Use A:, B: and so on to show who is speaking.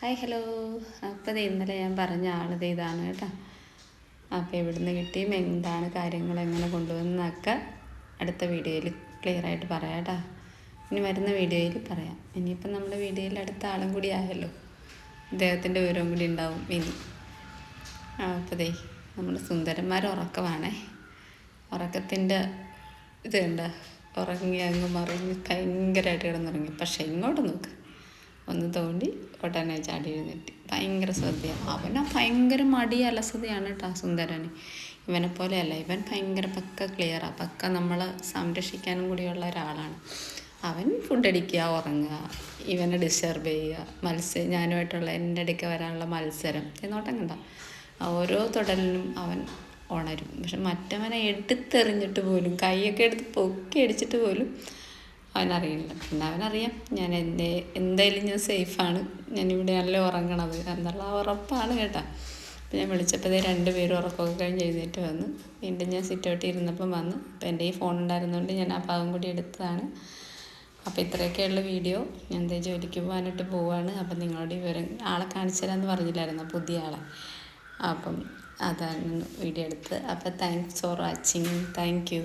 A: Hi hello. അപ്പോൾ ഇന്നലെ ഞാൻ പറഞ്ഞ ആളിത് ഇതാണ് കേട്ടോ. അപ്പോൾ എവിടുന്ന് കിട്ടിയും എന്താണ് കാര്യങ്ങൾ എങ്ങനെ കൊണ്ടുവന്നൊക്കെ അടുത്ത വീഡിയോയിൽ ക്ലിയറായിട്ട് പറയാം കേട്ടോ. ഇനി വരുന്ന വീഡിയോയിൽ പറയാം. ഇനിയിപ്പം നമ്മുടെ വീഡിയോയിൽ അടുത്ത ആളും കൂടി ആയല്ലോ, ഇദ്ദേഹത്തിൻ്റെ വിവരവും കൂടി ഉണ്ടാവും ഇനി. അപ്പോൾ നമ്മുടെ സുന്ദരന്മാർ ഉറക്കമാണേ. ഉറക്കത്തിൻ്റെ ഇത് കണ്ട, ഉറങ്ങി അങ്ങ് മറിഞ്ഞ് ഭയങ്കരമായിട്ട് കിടന്നുറങ്ങി. പക്ഷേ ഇങ്ങോട്ട് നോക്ക്, ഒന്ന് തോണ്ടി ഉടനെ ചാടി എഴുന്നേറ്റ്. ഭയങ്കര ശ്രദ്ധയാണ്. അവനാ ഭയങ്കര മടി അലസതയാണ് കേട്ടോ സുന്ദരന്. ഇവനെ പോലെയല്ല, ഇവൻ ഭയങ്കര പക്ക ക്ലിയറാണ്, പക്ക നമ്മളെ സംരക്ഷിക്കാനും കൂടിയുള്ള ഒരാളാണ്. അവൻ ഫുഡ് അടിക്കുക, ഉറങ്ങുക, ഇവനെ ഡിസ്റ്റർബ് ചെയ്യുക, ഞാനുമായിട്ടുള്ള എൻ്റെ ഇടയ്ക്ക് വരാനുള്ള മത്സരം എന്നോട്ടം കണ്ട ഓരോ തൊടലിനും അവൻ ഉണരും. പക്ഷെ മറ്റവനെ എടുത്തെറിഞ്ഞിട്ട് പോലും, കൈയൊക്കെ എടുത്ത് പൊക്കി അടിച്ചിട്ട് പോലും അവനറിയില്ല. പിന്നെ അവനറിയാം എന്തായാലും ഞാൻ സേഫാണ്, ഞാനിവിടെയല്ലേ ഉറങ്ങണത് എന്നുള്ള ഉറപ്പാണ് കേട്ടോ. അപ്പം ഞാൻ വിളിച്ചപ്പോൾ രണ്ടുപേരും ഉറക്കമൊക്കെ കഴിഞ്ഞ് എഴുന്നേറ്റ് വന്ന്. വീണ്ടും ഞാൻ സിറ്റൗട്ടിൽ ഇരുന്നപ്പം വന്ന്. അപ്പം എൻ്റെ ഈ ഫോൺ ഉണ്ടായിരുന്നതുകൊണ്ട് ഞാൻ ആ ഭാഗം കൂടി എടുത്തതാണ്. അപ്പോൾ ഇത്രയൊക്കെയുള്ള വീഡിയോ. ഞാൻ ജോലിക്ക് പോകാനായിട്ട് പോവാണ്. അപ്പം നിങ്ങളോട് ആളെ കാണിച്ചു തരാമെന്ന് പറഞ്ഞില്ലായിരുന്നു, പുതിയ ആളെ. അപ്പം അതാണ് വീഡിയോ എടുത്ത്. അപ്പോൾ thanks for watching. Thank you.